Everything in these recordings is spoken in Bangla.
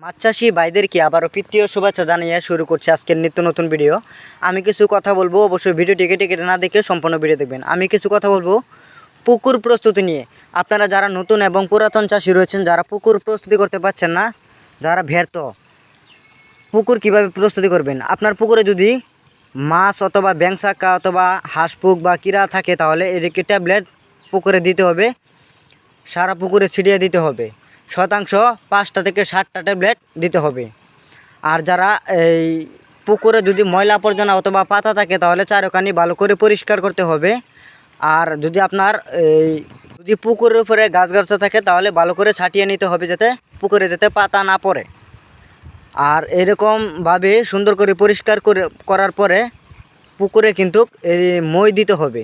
মাছ চাষি ভাইদেরকে আবারও প্রীতীয় শুভেচ্ছা জানিয়ে শুরু করছি আজকের নিত্য নতুন ভিডিও। আমি কিছু কথা বলবো, অবশ্যই ভিডিওটি কেটে না দেখে সম্পূর্ণ ভিডিও দেখবেন। আমি কিছু কথা বলবো পুকুর প্রস্তুতি নিয়ে। আপনারা যারা নতুন এবং পুরাতন চাষি রয়েছেন, যারা পুকুর প্রস্তুতি করতে পারছেন না, যারা ব্যর্থ, পুকুর কিভাবে প্রস্তুতি করবেন। আপনার পুকুরে যদি মাছ অথবা ব্যাংসাকা অথবা হাঁসপুক বা কিরা থাকে, তাহলে এদিকে ট্যাবলেট পুকুরে দিতে হবে, সারা পুকুরে ছিটিয়ে দিতে হবে। শতাংশ 5টা থেকে 7টা ট্যাবলেট দিতে হবে। আর যারা এই পুকুরে যদি ময়লা আবর্জনা অথবা পাতা থাকে, তাহলে চারোখানি ভালো করে পরিষ্কার করতে হবে। আর যদি আপনার যদি পুকুরের উপরে গাছগাছরা থাকে, তাহলে ভালো করে ছাটিয়ে নিতে হবে, যাতে পুকুরে যাতে পাতা না পড়ে। আর এরকমভাবে সুন্দর করে পরিষ্কার করার পরে পুকুরে কিন্তু মই দিতে হবে,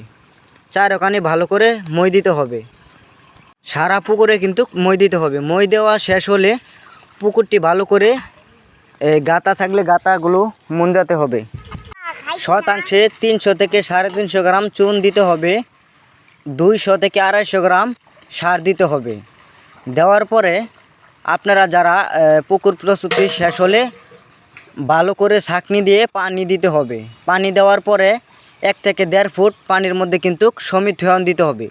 চারোখানি ভালো করে মই দিতে হবে। সারা পুকুরে কিন্তু মই দিতে হবে। মই দেওয়া শেষ হলে পুকুরটি ভালো করে গাঁতা থাকলে গাঁতাগুলো মুন্দাতে হবে। শতাংশে 300 থেকে 350 গ্রাম চুন দিতে হবে, 200 থেকে 250 গ্রাম সার দিতে হবে। দেওয়ার পরে আপনারা যারা পুকুর প্রস্তুতি শেষ হলে ভালো করে ছাঁকনি দিয়ে পানি দিতে হবে। পানি দেওয়ার পরে 1 থেকে 1.5 ফুট পানির মধ্যে কিন্তু সমিথয়ন দিতে হবে।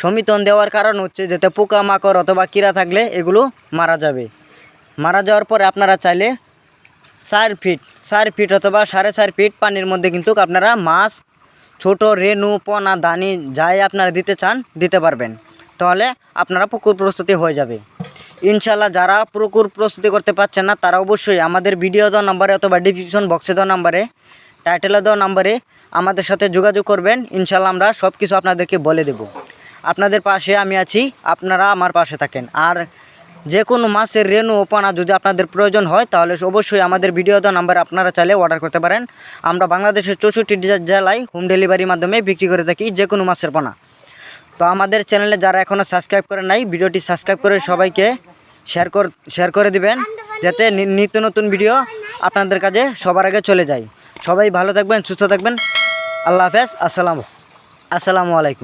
সমিথয়ন দেওয়ার কারণ হচ্ছে যাতে পোকামাকড় অথবা কীড়া থাকলে এগুলো মারা যাবে। মারা যাওয়ার পরে আপনারা চাইলে 4 ফিট অথবা 4.5 ফিট পানির মধ্যে কিন্তু আপনারা মাছ, ছোট রেণু, পোনা, দানি যাই আপনারা দিতে চান দিতে পারবেন। তাহলে আপনারা পুকুর প্রস্তুতি হয়ে যাবে ইনশাল্লাহ। যারা পুকুর প্রস্তুতি করতে পারছেন না, তারা অবশ্যই আমাদের ভিডিও দেওয়া নাম্বারে অথবা ডিসক্রিপশন বক্সে দেওয়া নাম্বারে, টাইটেলে দেওয়া নাম্বারে আমাদের সাথে যোগাযোগ করবেন। ইনশাল্লাহ আমরা সব কিছু আপনাদেরকে বলে দেব। আপনাদের পাশে আমি আছি, আপনারা আমার পাশে থাকেন। আর যে কোনো মাছের রেণু ও পোনা যদি আপনাদের প্রয়োজন হয়, তাহলে অবশ্যই আমাদের ভিডিও দেওয়া নাম্বারে আপনারা চাইলে অর্ডার করতে পারেন। আমরা বাংলাদেশের 64 জেলায় হোম ডেলিভারির মাধ্যমে বিক্রি করে থাকি যে কোনো মাছের পোনা। তো আমাদের চ্যানেলে যারা এখনও সাবস্ক্রাইব করেন নাই, ভিডিওটি সাবস্ক্রাইব করে সবাইকে শেয়ার করে দিবেন, যাতে নিত্য নতুন ভিডিও আপনাদের কাছে সবার আগে চলে যায়। সবাই ভালো থাকবেন, সুস্থ থাকবেন। আল্লাহ হাফেজ। আসসালামু আলাইকুম।